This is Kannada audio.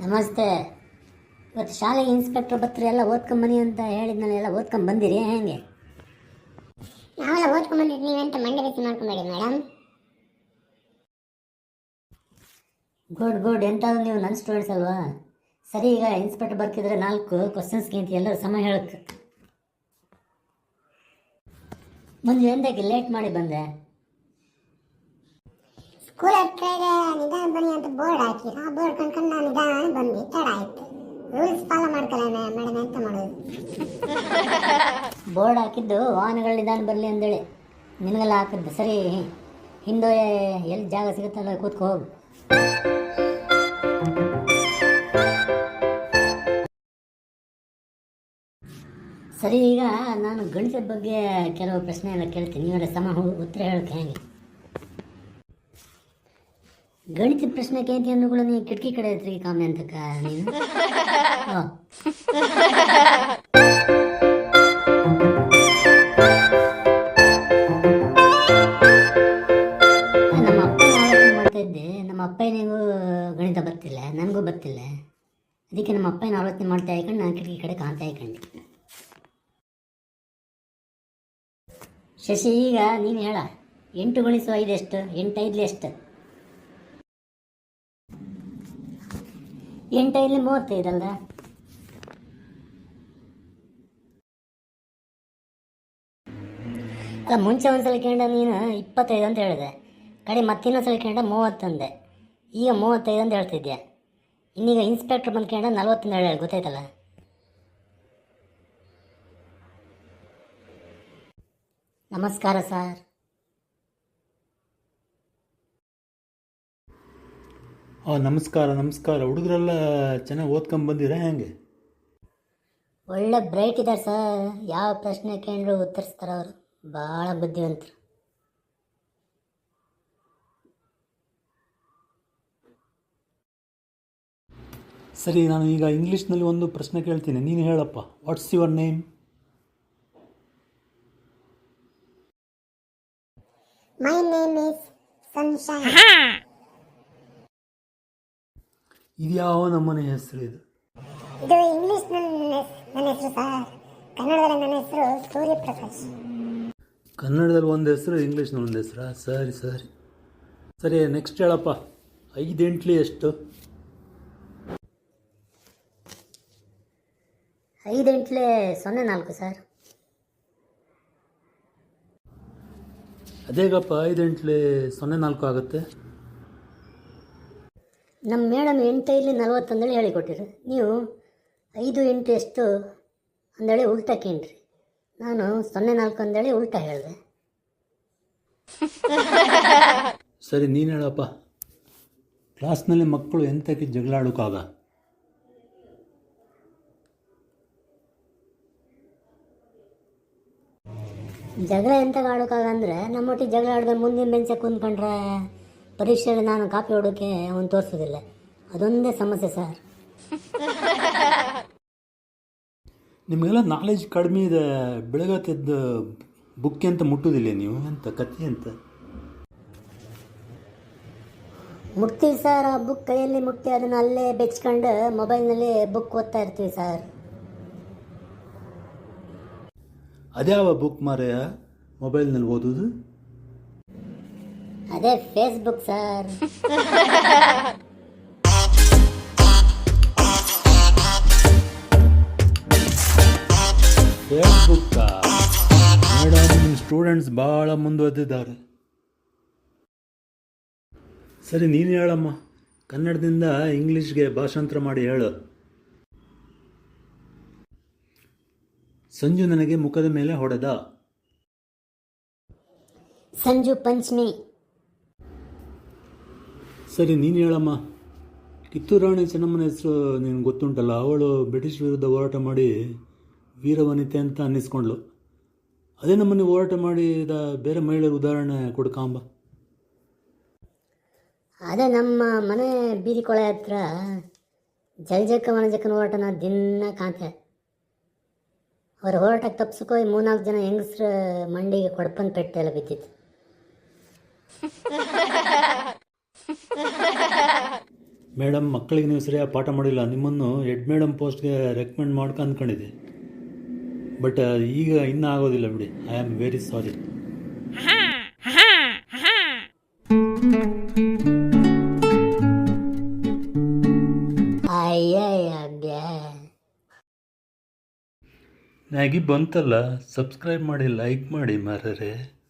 ನಮಸ್ತೆ. ಇವತ್ತು ಶಾಲೆಗೆ ಇನ್ಸ್ಪೆಕ್ಟರ್ ಬರ್ತಾರೆ, ಎಲ್ಲ ಓದ್ಕೊಂಬನ್ನಿ ಅಂತ ಹೇಳಿದ್ನಲ್ಲ, ಎಲ್ಲ ಓದ್ಕೊಂಬಂದಿರಿ ಹೇಗೆ? ನಾವೆಲ್ಲ ಓದ್ಕೊಂಬಂದಿದ್ದು, ನೀವೆಂತ ಮಂಡೆ ಬಿಸಿ ಮಾಡ್ಕೊಂಬೇಡಿ ಮೇಡಮ್. Good good. ಎಂತಾದ್ರು ನೀವು ನನ್ನ ಸ್ಟೂಡೆಂಟ್ಸ್ ಅಲ್ವಾ? ಸರಿ, ಈಗ ಇನ್ಸ್ಪೆಕ್ಟರ್ ಬರ್ತಿದ್ರೆ 4 ಕ್ವಶನ್ಸ್ಗೆ ಅಂತ ಎಲ್ಲರೂ ಸಮ ಹೇಳಕ್ಕೆ. ಮುಂದೆ ಎಂದಕ್ಕೆ ಲೇಟ್ ಮಾಡಿ ಬಂದೆ? ಸ್ಕೂಲ್ ಹತ್ರ ನಿಧಾನ ಬನ್ನಿ ಅಂತ ಬೋರ್ಡ್ ಹಾಕಿ, ಆ ಬೋರ್ಡ್ ಕಣ್ಕೊಂಡು ನಾನು ನಿಧಾನ ಬಂದು ತಡ ಆಯ್ತು. ರೂಲ್ಸ್ ಫಾಲೋ ಮಾಡ್ಕೊಳ್ಳ ಮೇಡಮ್, ಎಂತ ಮಾಡೋದು? ಬೋರ್ಡ್ ಹಾಕಿದ್ದು ವಾಹನಗಳು ನಿಧಾನ ಬರಲಿ ಅಂದೇಳಿ, ನಿನಗೆಲ್ಲ ಹಾಕಿದ್ದು. ಸರಿ, ಹಿಂದೆ ಎಲ್ಲಿ ಜಾಗ ಸಿಗುತ್ತಲ್ಲ ಕೂತ್ಕೋ ಹೋಗು. ಸರಿ, ಈಗ ನಾನು ಗಣಿತದ ಬಗ್ಗೆ ಕೆಲವು ಪ್ರಶ್ನೆ ಎಲ್ಲ ಕೇಳ್ತೀನಿ, ನೀವೇ ಸಮ ಉತ್ತರ ಹೇಳಕ್ಕೆ ಹೇಗೆ? ಗಣಿತದ ಪ್ರಶ್ನೆ ಕೇಳ್ತಿ ಅಂದ್ರೂ ನೀವು ಕಿಟಕಿ ಕಡೆ ಐತ್ರಿ ಕಾಮೆ ಅಂತಕ್ಕ ನೀನು. ನಮ್ಮ ಅಪ್ಪ ಮಾಡ್ತಾ ಇದ್ದೆ. ನಮ್ಮ ಅಪ್ಪನಿಗೂ ಗಣಿತ ಬರ್ತಿಲ್ಲ, ನನಗೂ ಬರ್ತಿಲ್ಲ. ಅದಕ್ಕೆ ನಮ್ಮ ಅಪ್ಪನ ಆಲೋಚನೆ ಮಾಡ್ತಾ ಇಕೊಂಡು ನಾನು ಕಿಟಕಿ ಕಡೆ ಕಾಣ್ತಾ ಇಕೊಂಡೆ. ಶಶಿ, ಈಗ ನೀನು ಹೇಳ, 8 × 5 ಎಷ್ಟು? 8 × 5 ಎಷ್ಟು? 8 × 5 35 ಅಲ್ಲ? ಅಲ್ಲ, ಮುಂಚೆ ಒಂದ್ಸಲ ಕೇಳ ನೀನು 25 ಅಂತ ಹೇಳಿದೆ, ಕಡೆ ಮತ್ತಿನ್ನೊಂದ್ಸಲ ಕೇಳ 30 ಅಂದೆ, ಈಗ 35 ಅಂತ ಹೇಳ್ತಿದ್ಯಾ. ಇನ್ನೀಗ ಇನ್ಸ್ಪೆಕ್ಟರ್ ಬಂದು ಕೇಳ 40 ಅಂತ ಹೇಳಿ, ಗೊತ್ತಾಯ್ತಲ್ಲ? ನಮಸ್ಕಾರ ಸರ್. ನಮಸ್ಕಾರ ನಮಸ್ಕಾರ. ಹುಡುಗರೆಲ್ಲ ಚೆನ್ನಾಗಿ ಓದ್ಕೊಂಬಂದಿರ ಹೆಂಗೆ? ಒಳ್ಳೆ ಬ್ರೈಟ್ ಇದ್ದಾರೆ ಸರ್. ಯಾವ ಪ್ರಶ್ನೆ ಕೇಳಿದ್ರು ಉತ್ತರಿಸ್ತಾರೆ ಅವರು, ಭಾಳ ಬುದ್ಧಿವಂತರು. ಸರಿ, ನಾನು ಈಗ ಇಂಗ್ಲೀಷ್ನಲ್ಲಿ ಒಂದು ಪ್ರಶ್ನೆ ಕೇಳ್ತೀನಿ, ನೀನು ಹೇಳಪ್ಪ. What's your name? My name is sunshine. ಇದ್ಯಾವ ನಮ್ಮನೆ ಹೆಸರು ಇದು? ಇದು ಇಂಗ್ಲಿಷ್ ನನ್ನ ಹೆಸರು ಸರ್. ಕನ್ನಡದಲ್ಲಿ ನನ್ನ ಹೆಸರು ಸೂರ್ಯಪ್ರಕಾಶ್. ಕನ್ನಡದಲ್ಲಿ ಒಂದು ಹೆಸರು, ಇಂಗ್ಲೀಷ್ನಲ್ಲಿ ಒಂದು ಹೆಸರಾ? ಸರಿ ಸರಿ ಸರಿ, ನೆಕ್ಸ್ಟ್ ಹೇಳಪ್ಪ. 5 × 8 ಎಷ್ಟು? 5 × 04 ಸರ್. ಅದೇಗಪ್ಪ 5 × 04 ಆಗುತ್ತೆ? ನಮ್ಮ ಮೇಡಮ್ 8 × 40 ಅಂದೇಳಿ ಹೇಳಿಕೊಟ್ಟಿರಿ. ನೀವು 5 × ಎಷ್ಟು ಅಂದೇಳಿ ಉಲ್ಟಾ ಕೇಳ್ರಿ. ನಾನು 04 ಅಂದೇಳಿ ಉಲ್ಟಾ ಹೇಳಿದೆ. ಸರಿ, ನೀನು ಹೇಳಪ್ಪ. ಕ್ಲಾಸ್ನಲ್ಲಿ ಮಕ್ಕಳು ಎಂತಕ್ಕೆ ಜಗಳ ಆಡೋಕ್ಕಾಗ? ಜಗಳ ಎಂತ ಆಡೋಕ್ಕಾಗಂದ್ರೆ, ನಮ್ಮೊಟ್ಟಿಗೆ ಜಗಳ ಆಡಿದ್ರೆ ಮುಂದಿನ ಬೆಂಚೆ ಕೂತ್ಕೊಂಡ್ರೆ ಪರೀಕ್ಷೆಯಲ್ಲಿ ನಾನು ಕಾಪಿ ಹೊಡೋಕ್ಕೆ ಅವನು ತೋರಿಸೋದಿಲ್ಲ. ಅದೊಂದೇ ಸಮಸ್ಯೆ ಸರ್. ನಿಮಗೆಲ್ಲ ನಾಲೆಜ್ ಕಡಿಮೆ ಇದೆ. ಬೆಳಗತ್ತಿದ್ದ ಬುಕ್ ಅಂತ ಮುಟ್ಟೋದಿಲ್ಲ ನೀವು, ಎಂತ ಕಥೆ ಅಂತ? ಮುಟ್ತೀವಿ ಸರ್, ಆ ಬುಕ್ ಕೈಯಲ್ಲಿ ಮುಟ್ಟಿ ಅದನ್ನು ಅಲ್ಲೇ ಬೆಚ್ಕೊಂಡು ಮೊಬೈಲ್ನಲ್ಲಿ ಬುಕ್ ಓದ್ತಾ ಇರ್ತೀವಿ ಸರ್. ಅದ್ಯಾವ ಬುಕ್ ಮಾರೆಯ ಮೊಬೈಲ್ನಲ್ಲಿ ಓದೋದು? ಅದೇ ಫೇಸ್ಬುಕ್ ಸರ್. ಫೇಸ್ಬುಕ್ಕಾ? ಮೇಡಮ್, ಸ್ಟೂಡೆಂಟ್ಸ್ ಭಾಳ ಮುಂದುವರೆದಿದ್ದಾರೆ. ಸರಿ, ನೀನು ಹೇಳಮ್ಮ. ಕನ್ನಡದಿಂದ ಇಂಗ್ಲೀಷ್ಗೆ ಭಾಷಾಂತರ ಮಾಡಿ ಹೇಳು. ಸಂಜು ನನಗೆ ಮುಖದ ಮೇಲೆ ಹೊಡೆದ. ಸಂಜು ಪಂಚಮಿ. ಸರಿ, ನೀನು ಹೇಳಮ್ಮ. ಕಿತ್ತೂರು ರಾಣಿ ಚೆನ್ನಮ್ಮನ ಹೆಸರು ನಿನಗೆ ಗೊತ್ತುಂಟಲ್ಲ. ಅವಳು ಬ್ರಿಟಿಷ್ ವಿರುದ್ಧ ಹೋರಾಟ ಮಾಡಿ ವೀರವನಿತೆ ಅಂತ ಅನ್ನಿಸ್ಕೊಂಡ್ಳು. ಅದೇ ನಮ್ಮನ್ನು ಹೋರಾಟ ಮಾಡಿದ ಬೇರೆ ಮಹಿಳೆಯರ ಉದಾಹರಣೆ ಕೊಡ್ಕಾಂಬ. ಅದೇ ನಮ್ಮ ಮನೆ ಬೀದಿ ಕೊಳೆ ಹತ್ರ ಜಲಜಕ್ಕ ವನಜಕ್ಕನ ಹೋರಾಟನ ದಿನ ಕಾಂತೆ. ಅವ್ರ ಹೋರಾಟಕ್ಕೆ ತಪ್ಪಿಸ್ಕೊ 3-4 ಜನ ಹೆಂಗಸ್ರ ಮಂಡಿಗೆ ಕೊಡ್ಪನ್ ಪೆಟ್ಟೆಲ್ಲ ಬಿದ್ದಿತ್ತು. ಮೇಡಮ್ ಮಕ್ಕಳಿಗೆ ನೀವು ಸರಿಯಾಗಿ ಪಾಠ ಮಾಡಿಲ್ಲ, ನಿಮ್ಮನ್ನು ಹೆಡ್ ಮೇಡಮ್ ಪೋಸ್ಟ್ಗೆ ರೆಕಮೆಂಡ್ ಮಾಡ್ಕೊ ಅಂದ್ಕೊಂಡಿದ್ದೆ. ಬಟ್ ಈಗ ಇನ್ನೂ ಆಗೋದಿಲ್ಲ ಬಿಡಿ. I am very sorry. ಅಯ್ಯಯ್ಯ ಮ್ಯಾಗಿ ಬಂತಲ್ಲ, ಸಬ್ಸ್ಕ್ರೈಬ್ ಮಾಡಿ, ಲೈಕ್ ಮಾಡಿ ಮಾರರೆ.